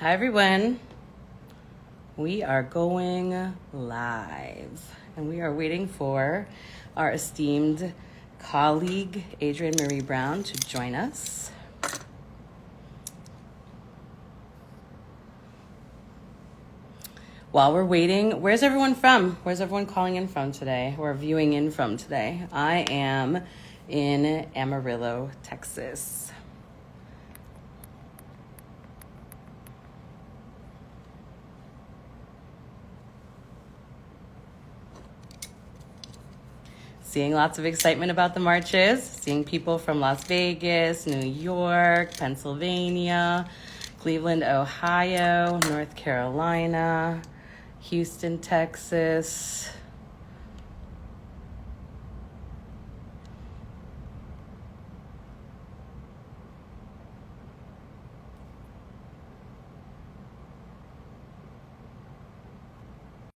Hi, everyone. We are going live, and we are waiting for our esteemed colleague, Adrienne Maree Brown, to join us. While we're waiting, where's everyone from? Where's everyone calling in from today or viewing in from today? I am in Amarillo, Texas. Seeing lots of excitement about the marches, seeing people from Las Vegas, New York, Pennsylvania, Cleveland, Ohio, North Carolina, Houston, Texas.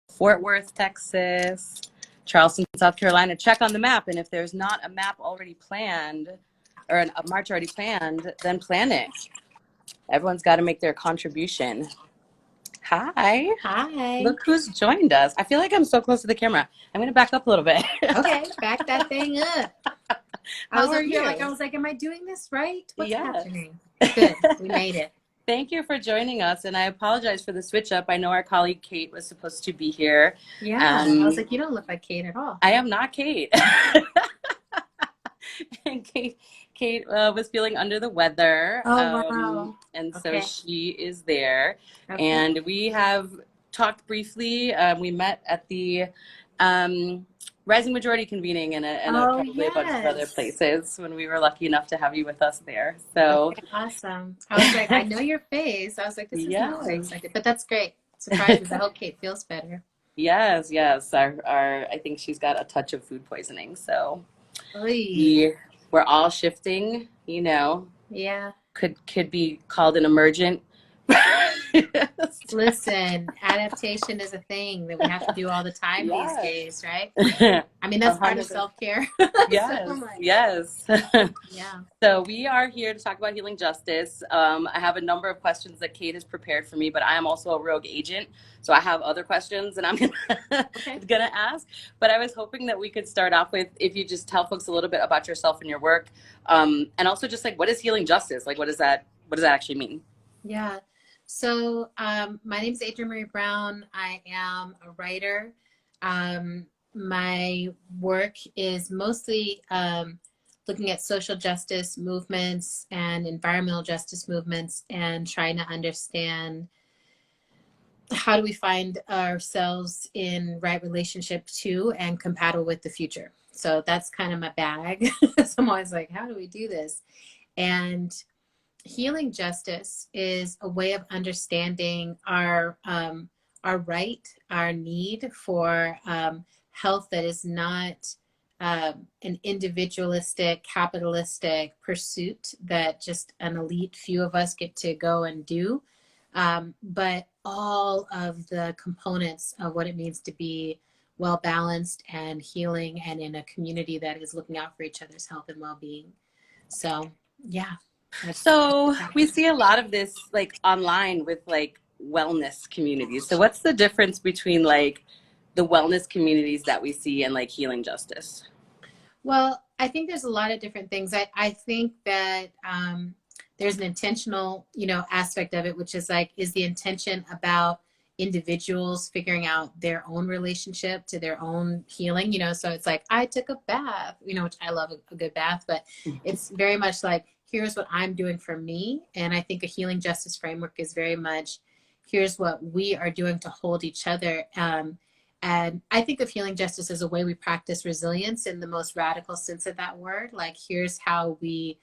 Fort Worth, Texas, Charleston, South Carolina. Check on the map, and if there's not a map already planned or a march already planned, then plan it. Everyone's got to make their contribution. Hi. Hi. Look who's joined us. I feel like I'm so close to the camera. I'm going to back up a little bit. Okay, back that thing up. How are you? you? I was like, am I doing this right? What's Yes. happening? Good. We made it. Thank you for joining us, and I apologize for the switch up. I know our colleague Kate was supposed to be here. Yeah. I was like, you don't look like Kate at all. I am not Kate. And Kate was feeling under the weather. Oh, wow. And so Okay. she is there. Okay. And we have talked briefly. We met at the Rising Majority convening and probably a bunch of other places when we were lucky enough to have you with us there. So okay, awesome. I was like, I know your face. I was like, this is not so excited, but that's great. Surprises. I hope Kate feels better. Yes. I think she's got a touch of food poisoning. So we're all shifting, Yeah. Could be called an emergent. Listen, adaptation is a thing that we have to do all the time these days, right? I mean, that's part of self-care. Yes. Yeah. So we are here to talk about healing justice. I have a number of questions that Kate has prepared for me, but I am also a rogue agent. So I have other questions and I'm gonna ask. But I was hoping that we could start off with, if you just tell folks a little bit about yourself and your work. And also just like, what is healing justice? Like, what does that actually mean? Yeah. So my name is Adrienne Maree Brown. I am a writer. My work is mostly looking at social justice movements and environmental justice movements and trying to understand how do we find ourselves in right relationship to and compatible with the future. So that's kind of my bag. So I'm always like, how do we do this? And healing justice is a way of understanding our right, our need for health that is not an individualistic, capitalistic pursuit that just an elite few of us get to go and do, but all of the components of what it means to be well balanced and healing and in a community that is looking out for each other's health and well-being. So yeah. So we see a lot of this like online with like wellness communities. So what's the difference between like the wellness communities that we see and like healing justice? Well, I think there's a lot of different things. I think that there's an intentional, aspect of it, which is like, is the intention about individuals figuring out their own relationship to their own healing, so it's like, I took a bath, which I love a good bath, but it's very much like, here's what I'm doing for me. And I think a healing justice framework is very much, here's what we are doing to hold each other. And I think of healing justice as a way we practice resilience in the most radical sense of that word. Like, here's how we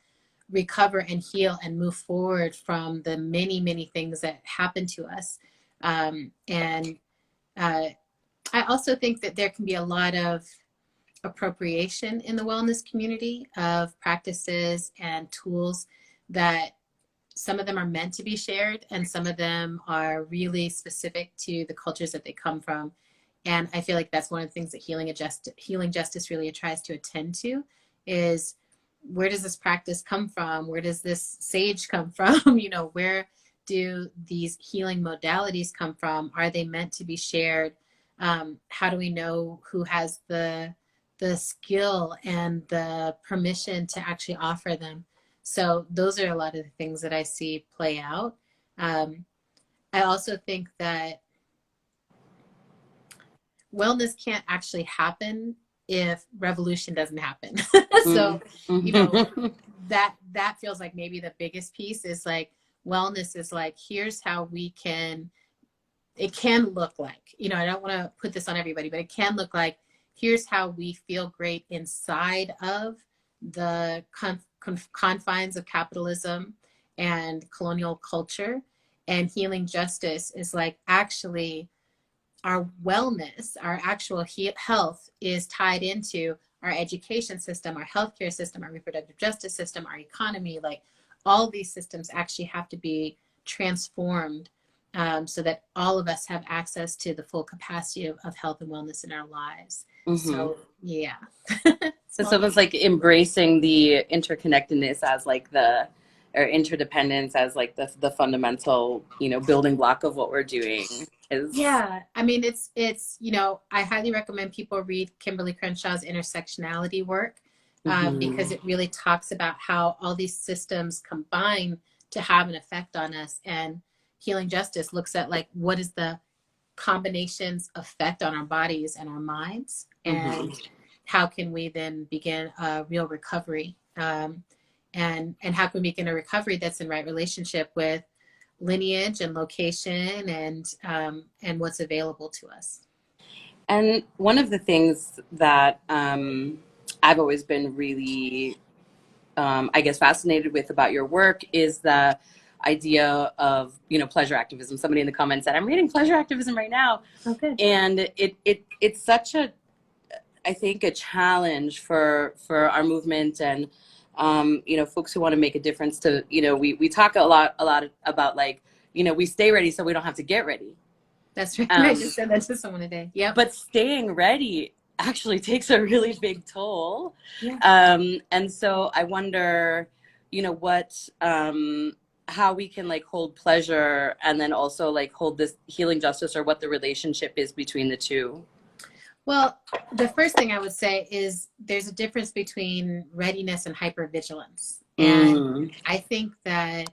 recover and heal and move forward from the many, many things that happen to us. I also think that there can be a lot of appropriation in the wellness community of practices and tools that some of them are meant to be shared and some of them are really specific to the cultures that they come from. And I feel like that's one of the things that healing justice really tries to attend to is, where does this practice come from? Where does this sage come from? Where do these healing modalities come from? Are they meant to be shared? How do we know who has the skill and the permission to actually offer them? So those are a lot of the things that I see play out. I also think that wellness can't actually happen if revolution doesn't happen. So, you know, that feels like maybe the biggest piece is like wellness is like, here's how we can, it can look like, you know, I don't want to put this on everybody, but it can look like, here's how we feel great inside of the confines of capitalism and colonial culture. And healing justice is like, actually, our wellness, our actual health is tied into our education system, our healthcare system, our reproductive justice system, our economy. Like all these systems actually have to be transformed so that all of us have access to the full capacity of health and wellness in our lives. So yeah. So someone's like embracing the interconnectedness as like or interdependence as like the fundamental, you know, building block of what we're doing. Yeah, I mean, it's you know, I highly recommend people read Kimberly Crenshaw's intersectionality work because it really talks about how all these systems combine to have an effect on us. And healing justice looks at like, what is the combinations effect on our bodies and our minds, and how can we then begin a real recovery, and how can we begin a recovery that's in right relationship with lineage and location and what's available to us. And one of the things that I've always been really, I guess, fascinated with about your work is the idea of, you know, pleasure activism. Somebody in the comments said, I'm reading pleasure activism right now. Okay. And it's such a, I think, a challenge for our movement and, you know, folks who want to make a difference to, you know, we talk a lot about like, you know, we stay ready so we don't have to get ready. That's right. I just said that to someone today. Yeah. But staying ready actually takes a really big toll. Yeah. And so I wonder, you know, how we can like hold pleasure and then also like hold this healing justice, or what the relationship is between the two. Well, the first thing I would say is there's a difference between readiness and hypervigilance. And I think that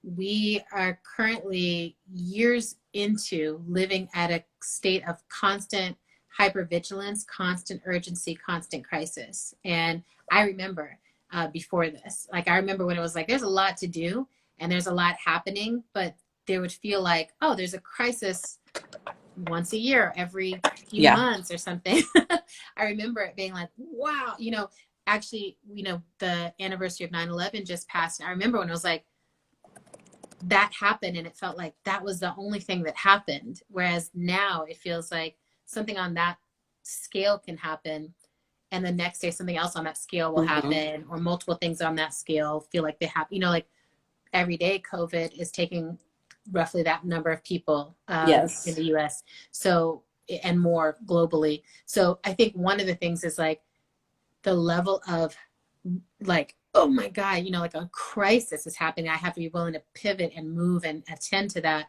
we are currently years into living at a state of constant hypervigilance, constant urgency, constant crisis. And I remember before this, like I remember when it was like, there's a lot to do and there's a lot happening, but there would feel like, oh, there's a crisis once a year, every few months or something. I remember it being like, wow, you know, actually, you know, the anniversary of 9/11 just passed. And I remember when it was like, that happened and it felt like that was the only thing that happened. Whereas now it feels like something on that scale can happen. And the next day something else on that scale will happen, or multiple things on that scale feel like they happen. You know, like every day COVID is taking roughly that number of people in the US. So, and more globally. So I think one of the things is like the level of like, oh my God, you know, like a crisis is happening. I have to be willing to pivot and move and attend to that.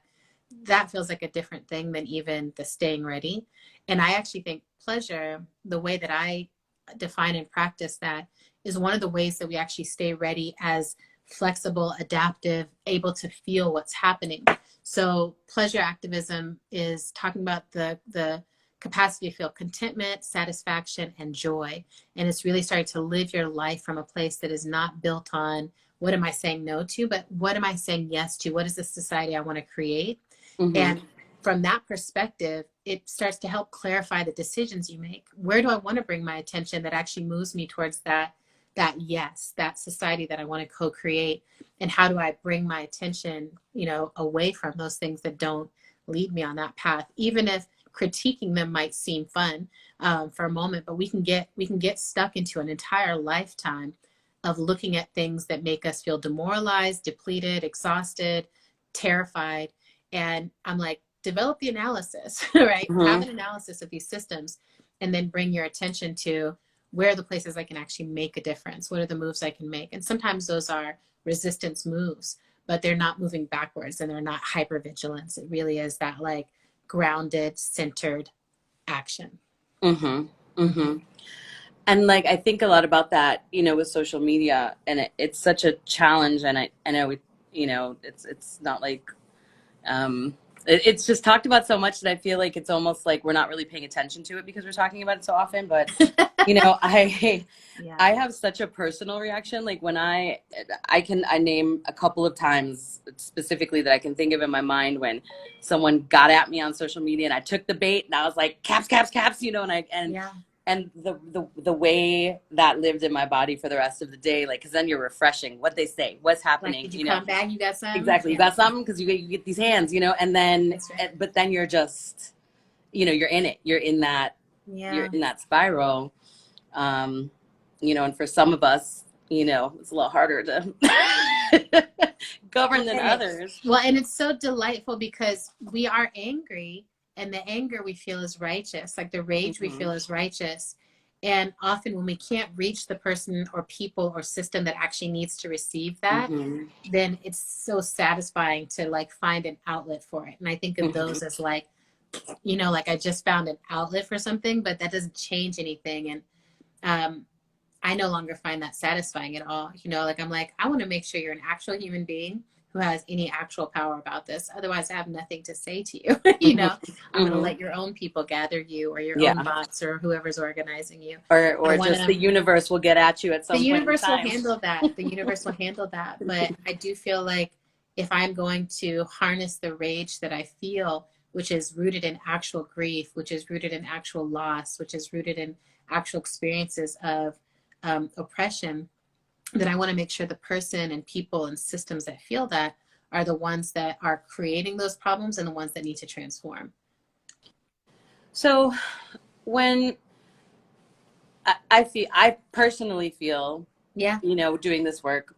That feels like a different thing than even the staying ready. And I actually think pleasure, the way that I define and practice that, is one of the ways that we actually stay ready as flexible, adaptive, able to feel what's happening. So pleasure activism is talking about the capacity to feel contentment, satisfaction, and joy. And it's really starting to live your life from a place that is not built on what am I saying no to, but what am I saying yes to? What is the society I want to create? And from that perspective, it starts to help clarify the decisions you make. Where do I want to bring my attention that actually moves me towards that yes, that society that I want to co-create? And how do I bring my attention, you know, away from those things that don't lead me on that path, even if critiquing them might seem fun for a moment, but we can get stuck into an entire lifetime of looking at things that make us feel demoralized, depleted, exhausted, terrified. And I'm like, develop the analysis, right? Have an analysis of these systems, and then bring your attention to where are the places I can actually make a difference? What are the moves I can make? And sometimes those are resistance moves, but they're not moving backwards and they're not hypervigilance. It really is that like grounded, centered action. Mm-hmm. Mm-hmm. And like I think a lot about that, with social media, and it's such a challenge. And I know it's not like it's just talked about so much that I feel like it's almost like we're not really paying attention to it because we're talking about it so often. But I Yeah. I have such a personal reaction. Like when I name a couple of times specifically that I can think of in my mind when someone got at me on social media and I took the bait and I was like caps, caps, caps, Yeah. and the way that lived in my body for the rest of the day, like, because then you're refreshing what they say, what's happening. Like, did you come back? You got something? Exactly. You got something because you get these hands, and then, That's right. but then you're just, you're in it. You're in that. Yeah. You're in that spiral. And for some of us, it's a little harder to govern than others. Well, and it's so delightful because we are angry, and the anger we feel is righteous, like the rage we feel is righteous. And often when we can't reach the person or people or system that actually needs to receive that, then it's so satisfying to like find an outlet for it. And I think of those as like, like I just found an outlet for something, but that doesn't change anything. And I no longer find that satisfying at all. Like I'm like, I want to make sure you're an actual human being who has any actual power about this. Otherwise, I have nothing to say to you. I'm going to let your own people gather you, or your own bots, or whoever's organizing you. Or just the universe will get at you at some point. The universe will handle that. The universe will handle that. But I do feel like if I'm going to harness the rage that I feel, which is rooted in actual grief, which is rooted in actual loss, which is rooted in actual experiences of oppression, then I want to make sure the person and people and systems that feel that are the ones that are creating those problems and the ones that need to transform. So when I personally feel, doing this work,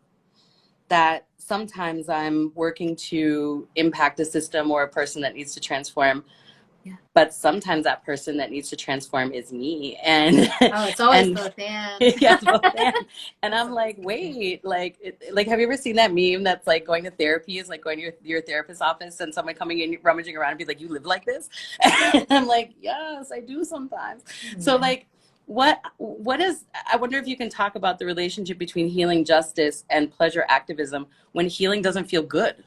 that sometimes I'm working to impact a system or a person that needs to transform. Yeah. But sometimes that person that needs to transform is me. And it's always both and. Yeah, both and. And I'm like, wait, like have you ever seen that meme that's like going to therapy is like going to your therapist's office and someone coming in rummaging around and be like, you live like this? And I'm like, yes, I do sometimes. Yeah. So like what is, I wonder if you can talk about the relationship between healing justice and pleasure activism when healing doesn't feel good.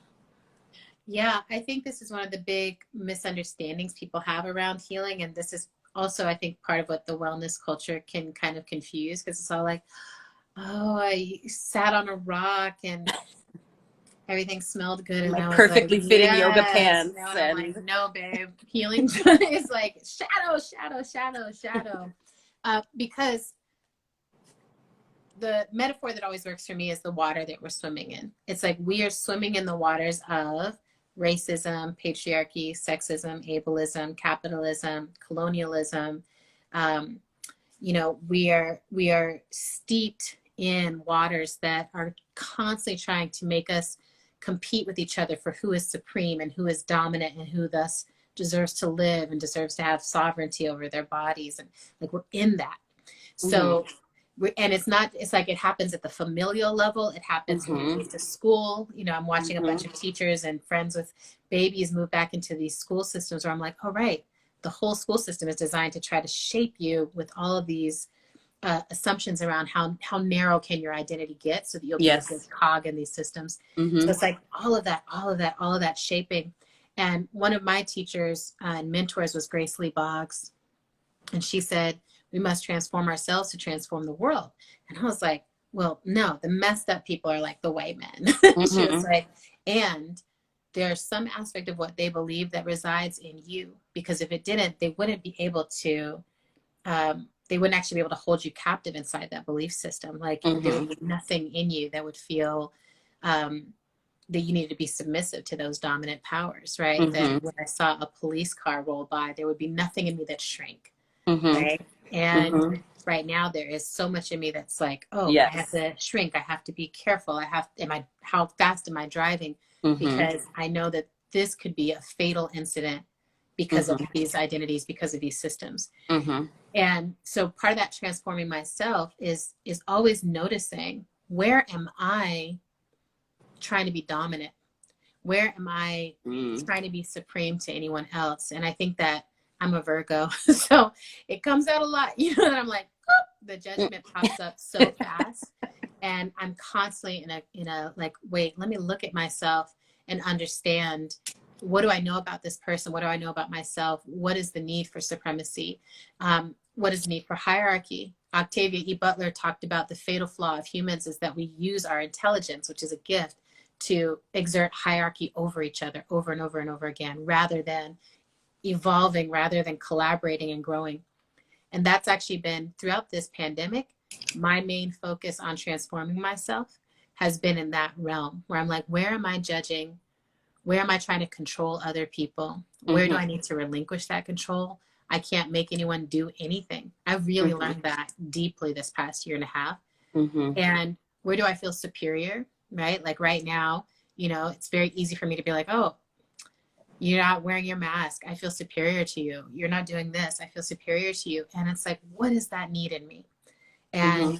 Yeah, I think this is one of the big misunderstandings people have around healing. And this is also, I think, part of what the wellness culture can kind of confuse, because it's all like, oh, I sat on a rock and everything smelled good. And like I was perfectly like, fitting yoga pants. And I'm like, no, babe, healing is like shadow, shadow, shadow, shadow. Because the metaphor that always works for me is the water that we're swimming in. It's like we are swimming in the waters of racism, patriarchy, sexism, ableism, capitalism, colonialism. We are steeped in waters that are constantly trying to make us compete with each other for who is supreme and who is dominant and who thus deserves to live and deserves to have sovereignty over their bodies. And like we're in that. So and it's like it happens at the familial level. It happens when you get to school. I'm watching a bunch of teachers and friends with babies move back into these school systems where I'm like, oh, right. The whole school system is designed to try to shape you with all of these assumptions around how narrow can your identity get so that you'll be a good cog in these systems. So it's like all of that shaping. And one of my teachers and mentors was Grace Lee Boggs. And she said, we must transform ourselves to transform the world. And I was like, well, no, the messed up people are like the white men. She was like, and there's some aspect of what they believe that resides in you, because if it didn't, they wouldn't be able to, they wouldn't actually be able to hold you captive inside that belief system. Like there would be nothing in you that would feel that you needed to be submissive to those dominant powers, right? That when I saw a police car roll by, there would be nothing in me that shrank, right? And right now there is so much in me that's like, oh, I have to shrink. I have to be careful. How fast am I driving? Because I know that this could be a fatal incident because of these identities, because of these systems. And so part of that transforming myself is always noticing, where am I trying to be dominant? Where am I trying to be supreme to anyone else? And I think that I'm a Virgo, so it comes out a lot, you know, that I'm like, oh, the judgment pops up so fast. And I'm constantly in a like, wait, let me look at myself and understand, what do I know about this person? What do I know about myself? What is the need for supremacy? What is the need for hierarchy? Octavia E. Butler talked about the fatal flaw of humans is that we use our intelligence, which is a gift, to exert hierarchy over each other over and over and over again, rather than evolving, rather than collaborating and growing. And that's actually been, throughout this pandemic, my main focus on transforming myself has been in that realm, where I'm like, where am I judging? Where am I trying to control other people? Where do I need to relinquish that control? I can't make anyone do anything. I've really learned that deeply this past year and a half. And where do I feel superior, right? Like right now, you know, it's very easy for me to be like, oh, you're not wearing your mask. I feel superior to you. You're not doing this. I feel superior to you. And it's like, what does that need in me? And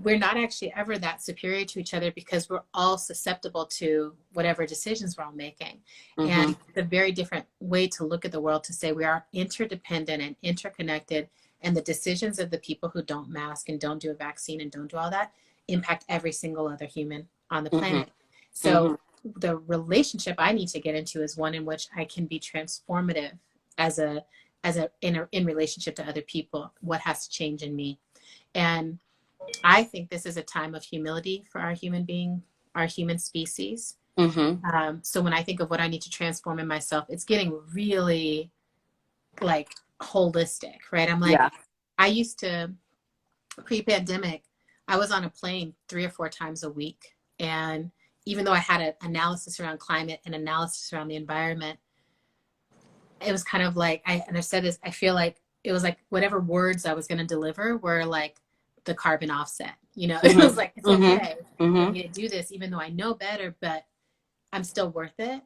we're not actually ever that superior to each other, because we're all susceptible to whatever decisions we're all making. And it's a very different way to look at the world, to say we are interdependent and interconnected, and the decisions of the people who don't mask and don't do a vaccine and don't do all that impact every single other human on the planet. So the relationship I need to get into is one in which I can be transformative in relationship to other people. What has to change in me? And I think this is a time of humility for our human species. So when I think of what I need to transform in myself, it's getting really like holistic, right? I'm like, I used to, pre-pandemic, I was on a plane 3 or 4 times a week. And even though I had an analysis around climate and analysis around the environment, it was kind of like, and I've said this, I feel like it was like whatever words I was going to deliver were like the carbon offset, you know. It was like, it's okay for me to do this, even though I know better, but I'm still worth it.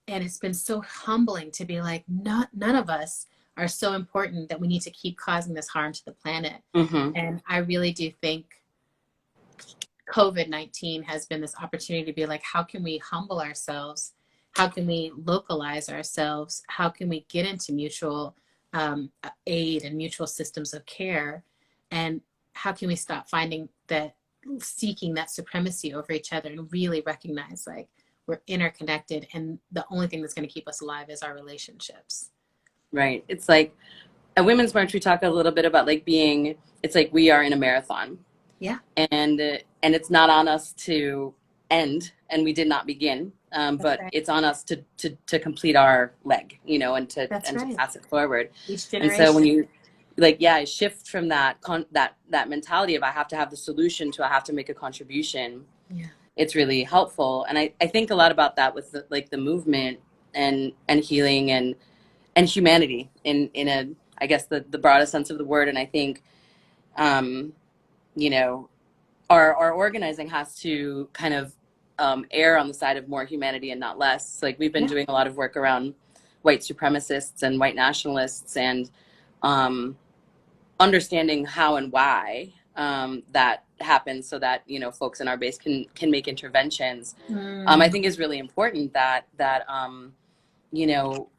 And it's been so humbling to be like, none of us are so important that we need to keep causing this harm to the planet. And I really do think COVID-19 has been this opportunity to be like, how can we humble ourselves? How can we localize ourselves? How can we get into mutual aid and mutual systems of care? And how can we stop seeking that supremacy over each other, and really recognize like we're interconnected, and the only thing that's going to keep us alive is our relationships. Right. It's like at Women's March, we talk a little bit about like it's like we are in a marathon. Yeah. And it's not on us to end, and we did not begin. But it's on us to complete our leg, you know, and to pass it forward. Each generation. And so when you shift from that mentality of I have to have the solution to I have to make a contribution, it's really helpful. And I think a lot about that with the movement and healing and humanity in a, I guess, the broadest sense of the word. And I think, you know, our organizing has to kind of err on the side of more humanity and not less. Like we've been doing a lot of work around white supremacists and white nationalists, and understanding how and why that happens, so that, you know, folks in our base can make interventions. I think is really important that you know,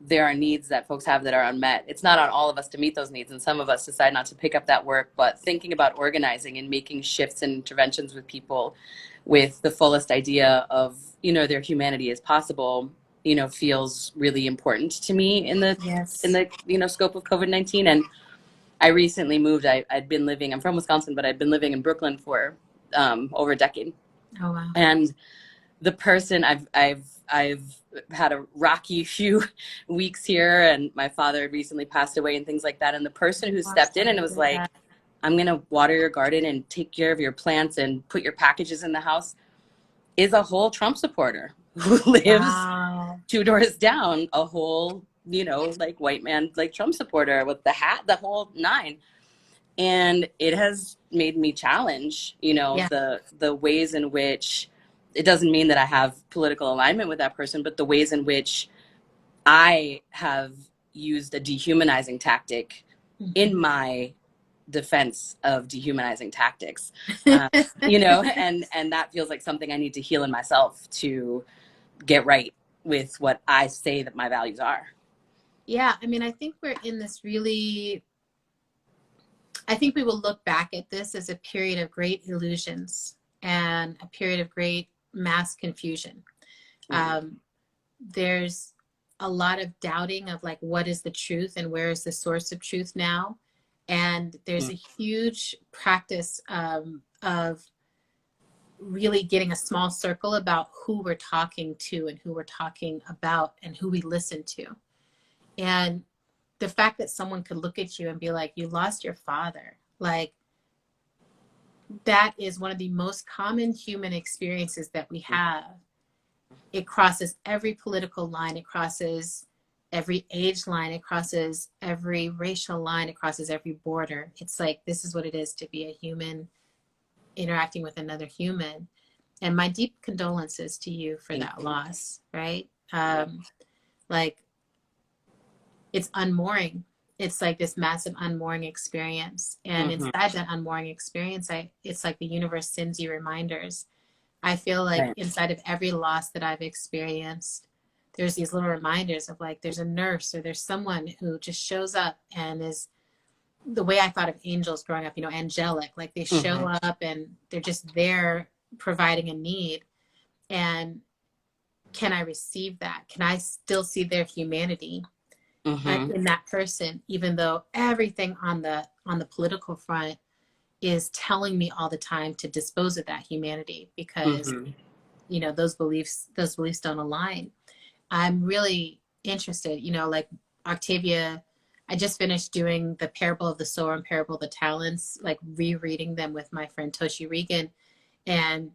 there are needs that folks have that are unmet. It's not on all of us to meet those needs, and some of us decide not to pick up that work, but thinking about organizing and making shifts and interventions with people with the fullest idea of, you know, their humanity as possible, you know, feels really important to me in the you know, scope of COVID-19. And I recently moved. I'm from Wisconsin, but I've been living in Brooklyn for over a decade. Oh wow. And the person I've had a rocky few weeks here, and my father recently passed away and things like that. And the person who stepped in and was like, I'm going to water your garden and take care of your plants and put your packages in the house, is a whole Trump supporter who lives 2 doors down, a whole, you know, like white man, like Trump supporter with the hat, the whole 9. And it has made me challenge, you know, the ways in which, it doesn't mean that I have political alignment with that person, but the ways in which I have used a dehumanizing tactic in my defense of dehumanizing tactics, uh, you know, and that feels like something I need to heal in myself to get right with what I say that my values are. Yeah, I mean, I think we're in this really, I think we will look back at this as a period of great illusions and a period of great mass confusion. There's a lot of doubting of like, what is the truth and where is the source of truth now? And there's a huge practice of really getting a small circle about who we're talking to and who we're talking about and who we listen to. And the fact that someone could look at you and be like, you lost your father, like that is one of the most common human experiences that we have. It crosses every political line, it crosses every age line, it crosses every racial line, it crosses every border. It's like, this is what it is to be a human interacting with another human. And my deep condolences to you for that loss, right? Like, it's unmooring. It's like this massive unmooring experience. And inside that unmooring experience, it's like the universe sends you reminders. I feel like inside of every loss that I've experienced, there's these little reminders of like, there's a nurse or there's someone who just shows up and is the way I thought of angels growing up, you know, angelic, like they show up and they're just there providing a need. And can I receive that? Can I still see their humanity in that person, even though everything on the political front is telling me all the time to dispose of that humanity because you know those beliefs don't align. I'm really interested, you know, like Octavia, I just finished doing the parable of the sower and parable of the talents, like rereading them with my friend Toshi Regan. And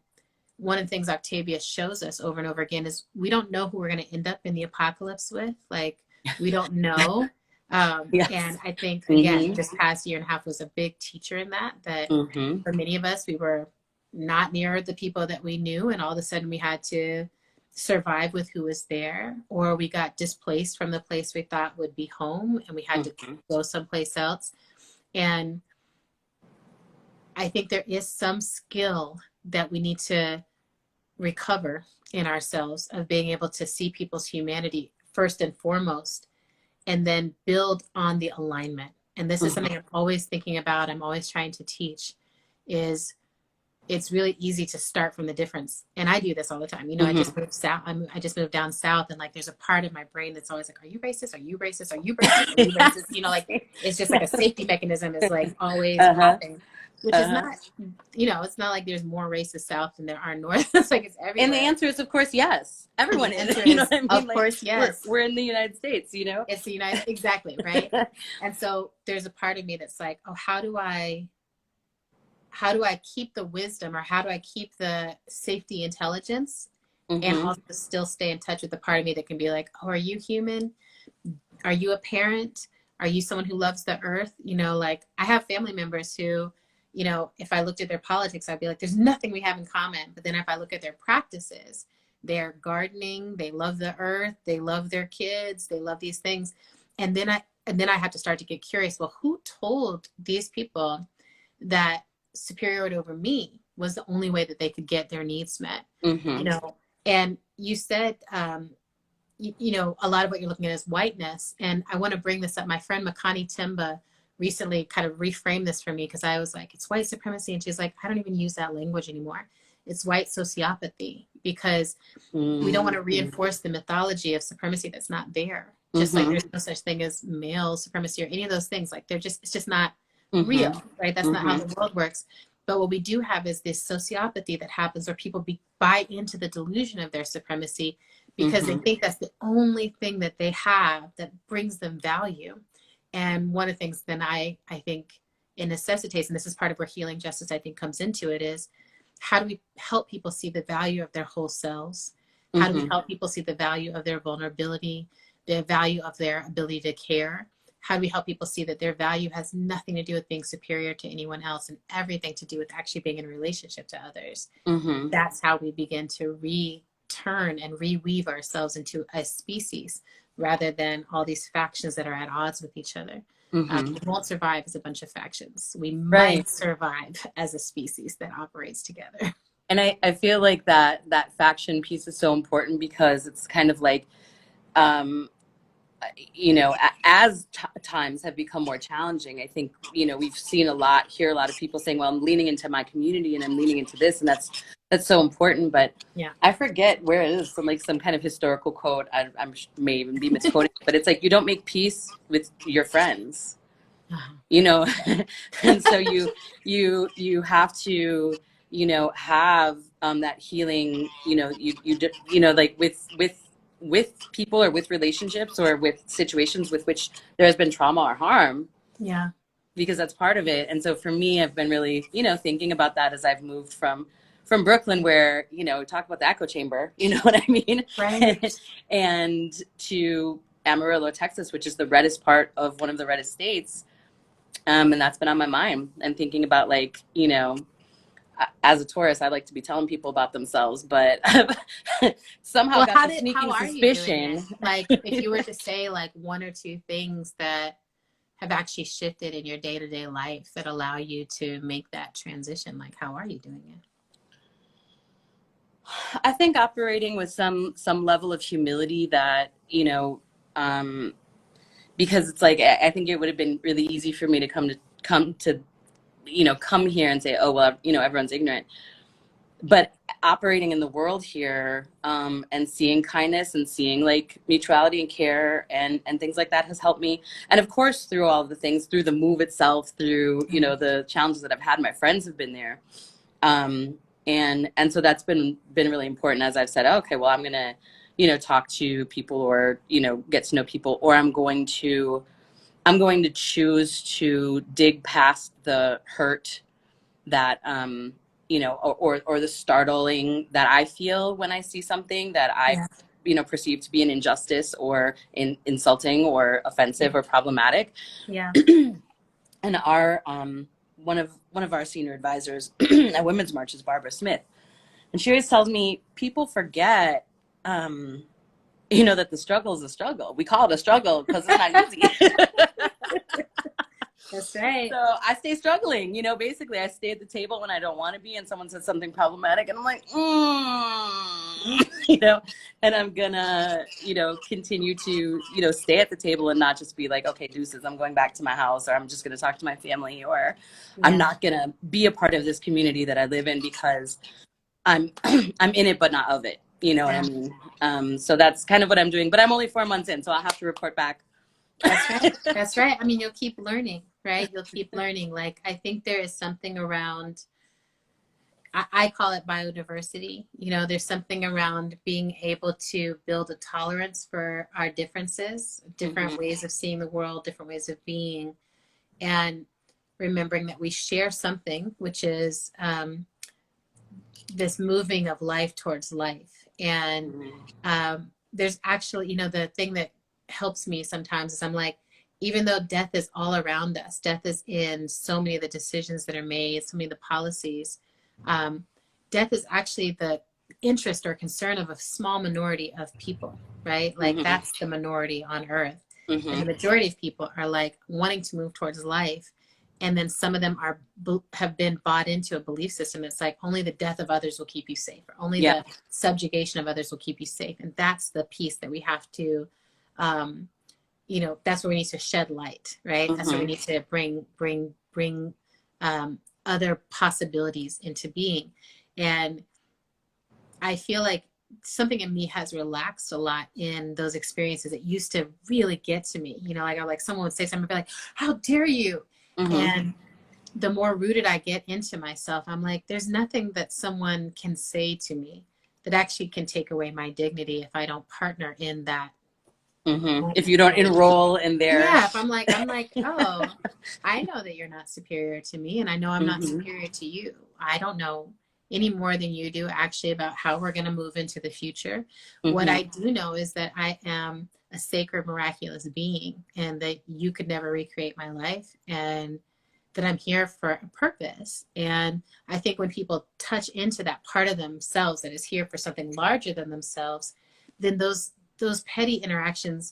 one of the things Octavia shows us over and over again is we don't know who we're going to end up in the apocalypse with. Like, we don't know. And I think, again, this past year and a half was a big teacher in that for many of us, we were not near the people that we knew. And all of a sudden we had to survive with who was there, or we got displaced from the place we thought would be home and we had to go someplace else. And I think there is some skill that we need to recover in ourselves of being able to see people's humanity first and foremost, and then build on the alignment. And this is something I'm always thinking about, I'm always trying to teach, is it's really easy to start from the difference. And I do this all the time. You know, I just moved south. I just moved down south, and like, there's a part of my brain that's always like, are you racist? Are you racist? Are you racist? Are you racist? You know, like, it's just like a safety mechanism is like always popping, which is not, you know, it's not like there's more racists south than there are north. It's like, it's everywhere. And the answer is, of course, yes. Everyone is. You know what I mean? Of course, yes. We're in the United States, you know? It's the United, exactly, right? And so there's a part of me that's like, oh, how do I keep the wisdom, or how do I keep the safety intelligence and also still stay in touch with the part of me that can be like, oh, are you human? Are you a parent? Are you someone who loves the earth? You know, like, I have family members who, you know, if I looked at their politics, I'd be like, there's nothing we have in common. But then if I look at their practices, they're gardening, they love the earth, they love their kids, they love these things. And then I have to start to get curious. Well, who told these people that superiority over me was the only way that they could get their needs met? You know, and you said, you know, a lot of what you're looking at is whiteness. And I want to bring this up. My friend Makani Timba recently kind of reframed this for me, because I was like, it's white supremacy. And she's like, I don't even use that language anymore. It's white sociopathy, because we don't want to reinforce the mythology of supremacy that's not there. Just like there's no such thing as male supremacy or any of those things. Like, it's just not real, right? That's not how the world works. But what we do have is this sociopathy that happens where people buy into the delusion of their supremacy because they think that's the only thing that they have that brings them value. And one of the things then I think it necessitates, and this is part of where healing justice I think comes into it, is how do we help people see the value of their whole selves? How do we help people see the value of their vulnerability, the value of their ability to care? How do we help people see that their value has nothing to do with being superior to anyone else and everything to do with actually being in a relationship to others? That's how we begin to return and reweave ourselves into a species, rather than all these factions that are at odds with each other. Mm-hmm. We won't survive as a bunch of factions. We Right. might survive as a species that operates together. And I feel like that faction piece is so important because it's kind of like, um, you know, as times have become more challenging, I think, you know, we've seen hear a lot of people saying, well, I'm leaning into my community and I'm leaning into this, and that's so important. But Yeah. I forget where it is, some kind of historical quote. I'm may even be misquoting, but it's like, you don't make peace with your friends, you know. And so you have to, you know, have that healing, you know, you know, like with people or with relationships or with situations with which there has been trauma or harm. Yeah. Because that's part of it. And so for me, I've been really, you know, thinking about that as I've moved from Brooklyn, where, you know, talk about the echo chamber, you know what I mean? Right. And to Amarillo, Texas, which is the reddest part of one of the reddest states. And that's been on my mind. And thinking about, like, you know, as a tourist, I like to be telling people about themselves, but somehow Well, got the sneaking how are you doing suspicion. it? Like, if you were to say like one or two things that have actually shifted in your day-to-day life that allow you to make that transition, like, how are you doing it? I think operating with some level of humility that, you know, because it's like, I think it would have been really easy for me to come to you know, come here and say, oh well, you know, everyone's ignorant. But operating in the world here, and seeing kindness and seeing like mutuality and care and things like that has helped me. And of course, through all the things, through the move itself, through, you know, the challenges that I've had, my friends have been there. And so that's been really important, as I've said, oh, okay, well, I'm gonna, you know, talk to people, or, you know, get to know people, or I'm going to choose to dig past the hurt that, you know, or the startling that I feel when I see something that I, Yeah. you know, perceive to be an injustice or insulting or offensive or problematic. Yeah. And our one of our senior advisors at Women's March is Barbara Smith, and she always tells me people forget, you know, that the struggle is a struggle. We call it a struggle because it's not easy. That's right. So I stay struggling, you know, basically I stay at the table when I don't want to be, and someone says something problematic and I'm like, you know, and I'm gonna, you know, continue to, you know, stay at the table and not just be like, okay, deuces, I'm going back to my house, or I'm just going to talk to my family, or I'm not going to be a part of this community that I live in because I'm I'm in it but not of it, you know what I mean? So that's kind of what I'm doing, but I'm only 4 months in, so I'll have to report back. That's right. That's right. I mean, you'll keep learning, right? You'll keep learning. Like, I think there is something around, I call it biodiversity. You know, there's something around being able to build a tolerance for our differences, different ways of seeing the world, different ways of being, and remembering that we share something, which is this moving of life towards life. And there's actually, you know, the thing that helps me sometimes is I'm like, even though death is all around us, death is in so many of the decisions that are made, so many of the policies, death is actually the interest or concern of a small minority of people, right? Like that's the minority on earth. And the majority of people are like wanting to move towards life. And then some of them have been bought into a belief system that's like only the death of others will keep you safe, or only the subjugation of others will keep you safe. And that's the piece that we have to, you know, that's where we need to shed light, right? That's where we need to bring other possibilities into being. And I feel like something in me has relaxed a lot in those experiences. It used to really get to me, you know, like someone would say something, I'd be like, how dare you? And the more rooted I get into myself, I'm like, there's nothing that someone can say to me that actually can take away my dignity if I don't partner in that. If you don't enroll in their... Yeah, if I'm like, oh, I know that you're not superior to me, and I know I'm not superior to you. I don't know any more than you do actually about how we're going to move into the future. What I do know is that I am a sacred, miraculous being, and that you could never recreate my life, and that I'm here for a purpose. And I think when people touch into that part of themselves that is here for something larger than themselves, then those petty interactions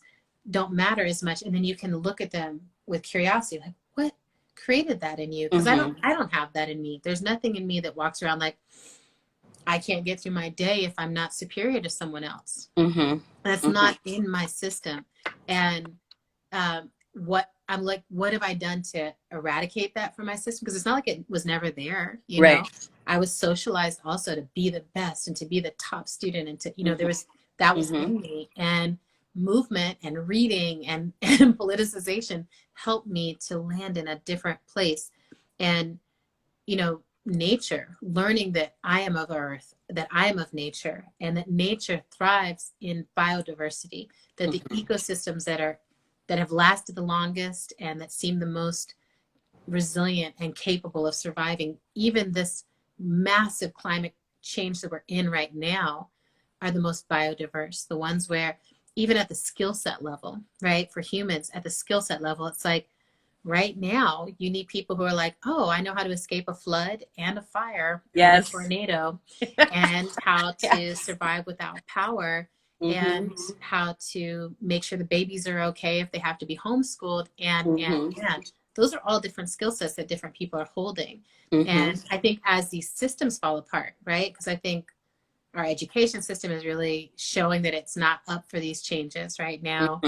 don't matter as much. And then you can look at them with curiosity, like, what created that in you? Because I don't have that in me. There's nothing in me that walks around like, I can't get through my day if I'm not superior to someone else. That's not in my system. And what I'm like, what have I done to eradicate that from my system? Because it's not like it was never there, you know. I was socialized also to be the best and to be the top student, and to, you know, there was, that was in me. And movement and reading and politicization helped me to land in a different place. And, you know, nature, learning that I am of earth, that I am of nature, and that nature thrives in biodiversity, that the ecosystems that have lasted the longest and that seem the most resilient and capable of surviving even this massive climate change that we're in right now, are the most biodiverse, the ones where even at the skill set level, right, for humans at the skill set level, it's like, right now, you need people who are like, oh, I know how to escape a flood and a fire and a tornado, and how to survive without power, and how to make sure the babies are okay if they have to be homeschooled. And those are all different skill sets that different people are holding. And I think as these systems fall apart, right, because I think our education system is really showing that it's not up for these changes right now.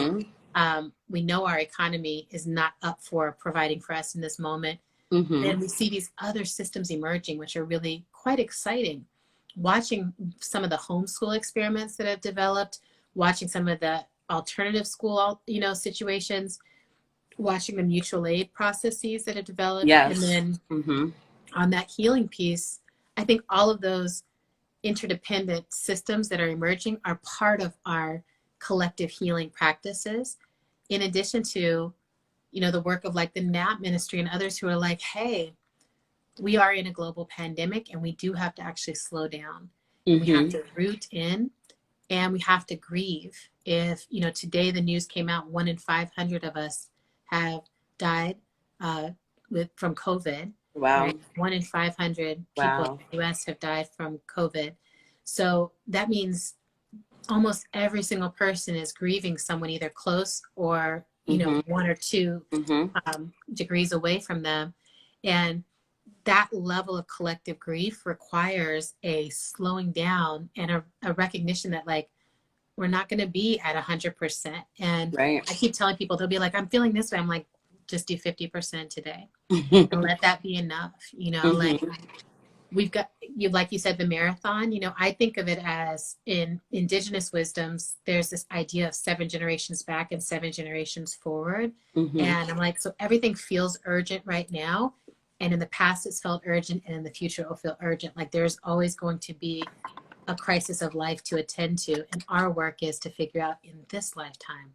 We know our economy is not up for providing for us in this moment. And we see these other systems emerging, which are really quite exciting. Watching some of the homeschool experiments that have developed, watching some of the alternative school, you know, situations, watching the mutual aid processes that have developed. And then on that healing piece, I think all of those interdependent systems that are emerging are part of our collective healing practices, in addition to, you know, the work of like the NAP ministry and others who are like, hey, we are in a global pandemic and we do have to actually slow down. We have to root in, and we have to grieve. If, you know, today the news came out, 1 in 500 of us have died from COVID. Right? 1 in 500 people in the US have died from COVID. So that means almost every single person is grieving someone either close or, you know, 1 or 2 degrees away from them. And that level of collective grief requires a slowing down and a recognition that, like, we're not going to be at 100%. And I keep telling people, they'll be like, I'm feeling this way. I'm like, just do 50% today and let that be enough. You know, like, we've got, you, like you said, the marathon, you know, I think of it as, in indigenous wisdoms, there's this idea of 7 generations back and 7 generations forward. And I'm like, so everything feels urgent right now. And in the past, it's felt urgent, and in the future, it will feel urgent. Like, there's always going to be a crisis of life to attend to. And our work is to figure out, in this lifetime,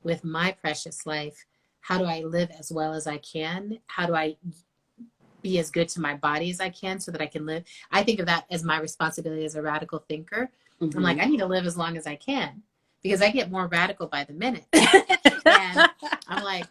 with my precious life, how do I live as well as I can? How do I be as good to my body as I can so that I can live? I think of that as my responsibility as a radical thinker. I'm like, I need to live as long as I can, because I get more radical by the minute. And I'm like,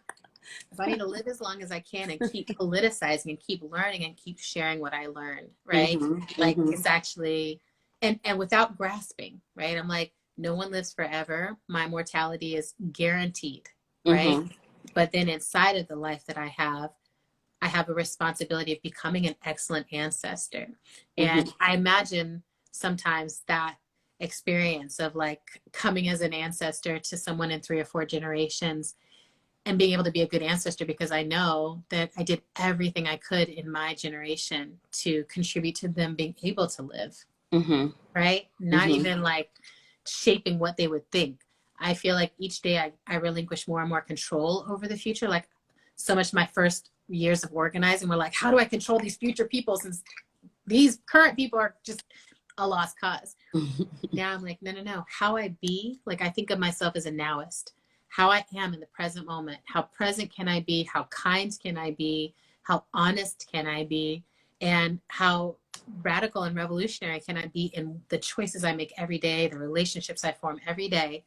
if I need to live as long as I can and keep politicizing and keep learning and keep sharing what I learned, right? Like, it's actually, and without grasping, right? I'm like, no one lives forever. My mortality is guaranteed, right? But then inside of the life that I have a responsibility of becoming an excellent ancestor. And I imagine sometimes that experience of like coming as an ancestor to someone in 3 or 4 generations and being able to be a good ancestor, because I know that I did everything I could in my generation to contribute to them being able to live, right? Not even like shaping what they would think. I feel like each day I relinquish more and more control over the future. Like, so much of my first years of organizing were like, how do I control these future people, since these current people are just a lost cause? Now I'm like, no. How I be, like, I think of myself as a nowist. How I am in the present moment. How present can I be? How kind can I be? How honest can I be? And how radical and revolutionary can I be in the choices I make every day, the relationships I form every day?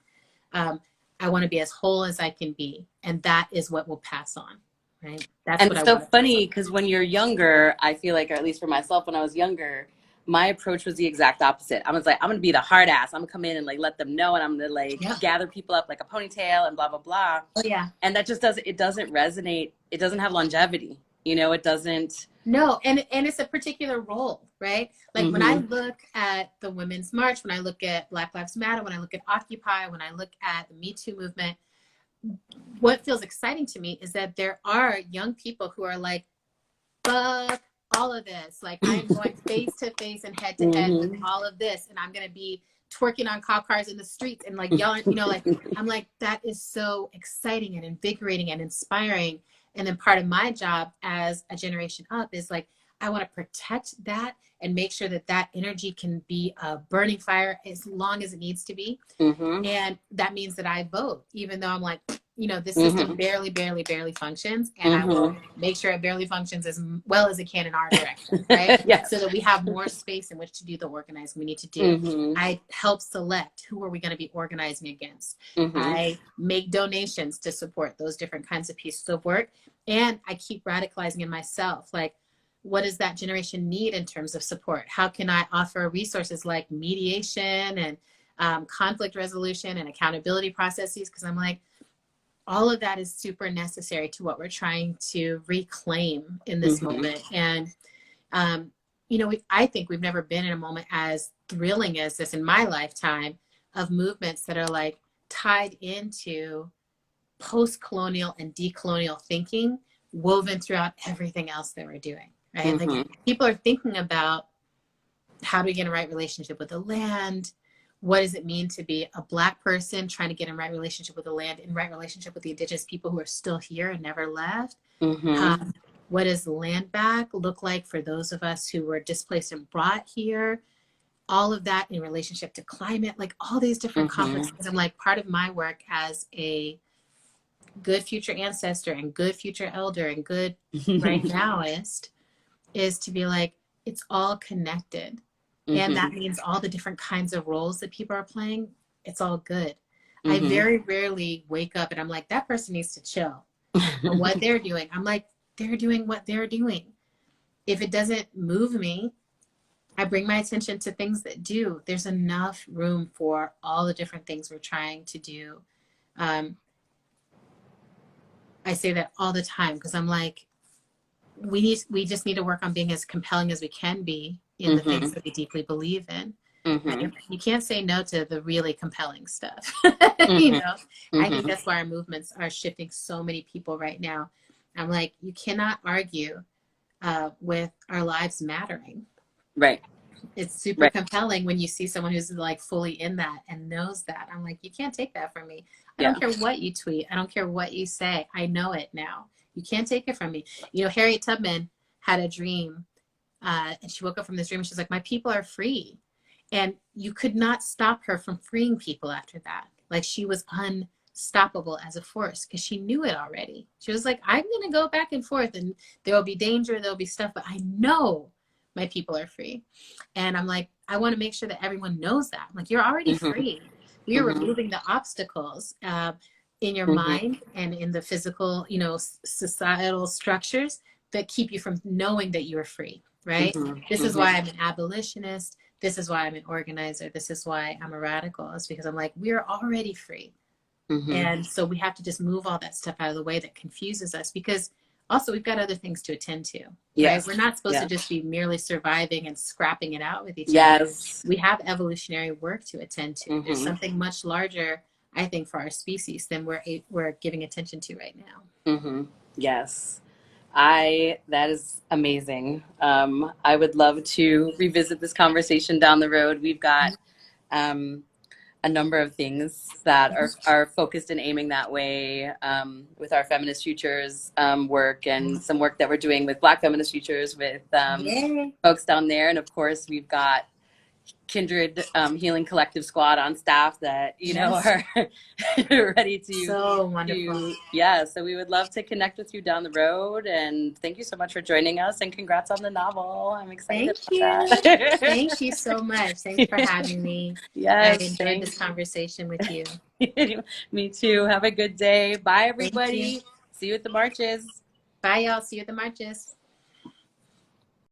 I want to be as whole as I can be. And that is what will pass on, right? That's and what it's so funny, because when you're younger, I feel like, or at least for myself, when I was younger, my approach was the exact opposite. I was like, I'm gonna be the hard ass. I'm gonna come in and like let them know, and I'm gonna like gather people up like a ponytail and blah blah blah. Oh yeah. And that just doesn't, it doesn't resonate. It doesn't have longevity. You know, it doesn't. No, and it's a particular role, right? Like when I look at the Women's March, when I look at Black Lives Matter, when I look at Occupy, when I look at the Me Too movement, what feels exciting to me is that there are young people who are like, fuck all of this. Like I'm going face to face and head to head with all of this, and I'm gonna be twerking on cop cars in the streets and like yelling, you know, like I'm like, that is so exciting and invigorating and inspiring. And then part of my job as a generation up is like, I want to protect that and make sure that that energy can be a burning fire as long as it needs to be. And that means that I vote, even though I'm like, you know, this system barely functions, and I will make sure it barely functions as well as it can in our direction, right? So that we have more space in which to do the organizing we need to do. I help select who are we going to be organizing against. I make donations to support those different kinds of pieces of work, and I keep radicalizing in myself, like, what does that generation need in terms of support? How can I offer resources like mediation and conflict resolution and accountability processes? Because I'm like, all of that is super necessary to what we're trying to reclaim in this moment. And, you know, I think we've never been in a moment as thrilling as this in my lifetime of movements that are like tied into post-colonial and decolonial thinking woven throughout everything else that we're doing, right? Like people are thinking about, how do we get in a right relationship with the land? What does it mean to be a Black person trying to get in right relationship with the land, in right relationship with the indigenous people who are still here and never left? What does land back look like for those of us who were displaced and brought here? All of that in relationship to climate, like all these different complex things. I'm like, part of my work as a good future ancestor and good future elder and good right nowist is to be like, it's all connected. And that means all the different kinds of roles that people are playing, it's all good. I very rarely wake up and I'm like, that person needs to chill. And what they're doing, I'm like, they're doing what they're doing. If it doesn't move me, I bring my attention to things that do. There's enough room for all the different things we're trying to do. I say that all the time because I'm like, we just need to work on being as compelling as we can be in the things that we deeply believe in. You can't say no to the really compelling stuff. You know, I think that's why our movements are shifting so many people right now. I'm like, you cannot argue with our lives mattering. Right. It's super compelling when you see someone who's like fully in that and knows that. I'm like, you can't take that from me. I don't care what you tweet. I don't care what you say. I know it now. You can't take it from me. You know, Harriet Tubman had a dream and she woke up from this dream and she's like, my people are free. And you could not stop her from freeing people after that. Like she was unstoppable as a force because she knew it already. She was like, I'm going to go back and forth and there will be danger, there'll be stuff, but I know my people are free. And I'm like, I want to make sure that everyone knows that. Like, you're already free. We are removing the obstacles in your mind and in the physical, you know, societal structures that keep you from knowing that you are free, right? This is why I'm an abolitionist. This is why I'm an organizer. This is why I'm a radical. It's because I'm like, we're already free. And so we have to just move all that stuff out of the way that confuses us, because also we've got other things to attend to, right? We're not supposed to just be merely surviving and scrapping it out with each other. We have evolutionary work to attend to. There's something much larger, I think, for our species than we're giving attention to right now. Yes. That is amazing. I would love to revisit this conversation down the road. We've got a number of things that are focused and aiming that way with our Feminist Futures work, and some work that we're doing with Black Feminist Futures with folks down there. And of course, we've got Kindred Healing Collective Squad on staff that, you know, are ready to. So wonderful. So we would love to connect with you down the road. And thank you so much for joining us, and congrats on the novel. I'm excited. Thank you. Thank you so much. Thanks for having me. I enjoyed this conversation with you. Me too. Have a good day. Bye, everybody. See you at the marches. Bye, y'all. See you at the marches.